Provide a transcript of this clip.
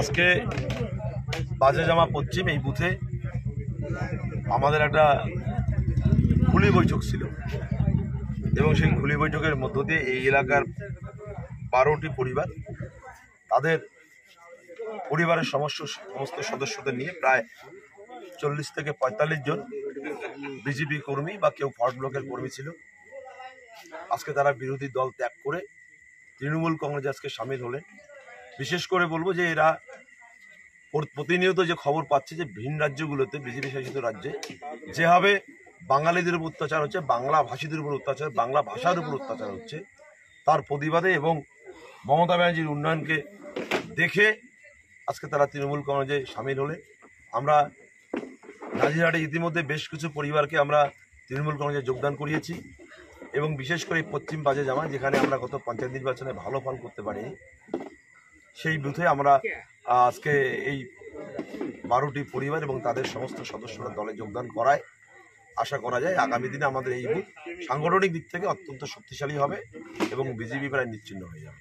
আজকে বাজে জামা পশ্চিম এই বুথে আমাদের একটা খুলি বৈঠক ছিল এবং সেই খুলি বৈঠকের মধ্য দিয়ে এই এলাকার 12টি পরিবার তাদের পরিবারের সমস্ত সদস্যদের নিয়ে প্রায় 40 থেকে 45 জন বিজেপি কর্মী বা কেউ ফরওয়ার্ড ব্লকের কর্মী ছিল। আজকে তারা বিরোধী দল ত্যাগ করে তৃণমূল কংগ্রেসে আজকে সামিল হলেন। বিশেষ করে বলবো যে এরা প্রতিনিয়ত যে খবর পাচ্ছে যে ভিন রাজ্যগুলোতে বিজেপি শাসিত রাজ্যে যেভাবে বাঙালিদের উপর অত্যাচার হচ্ছে, বাংলা ভাষীদের উপর অত্যাচার, বাংলা ভাষার উপর অত্যাচার হচ্ছে, তার প্রতিবাদে এবং মমতা ব্যানার্জির উন্নয়নকে দেখে আজকে তারা তৃণমূল কংগ্রেসে সামিল হলে আমরা নাজিরহাটে ইতিমধ্যে বেশ কিছু পরিবারকে আমরা তৃণমূল কংগ্রেসে যোগদান করিয়েছি এবং বিশেষ করে পশ্চিম বাজে জামা যেখানে আমরা গত পঞ্চায়েত নির্বাচনে ভালো ফল করতে পারিনি, সেই বুথে আমরা আজকে এই 12টি পরিবার এবং তাদের সমস্ত সদস্যরা দলে যোগদান করায় আশা করা যায় আগামী দিনে আমাদের এই বুথ সাংগঠনিক দিক থেকে অত্যন্ত শক্তিশালী হবে এবং বিজেপি প্রায় নিশ্চিহ্ন হয়ে যাবে।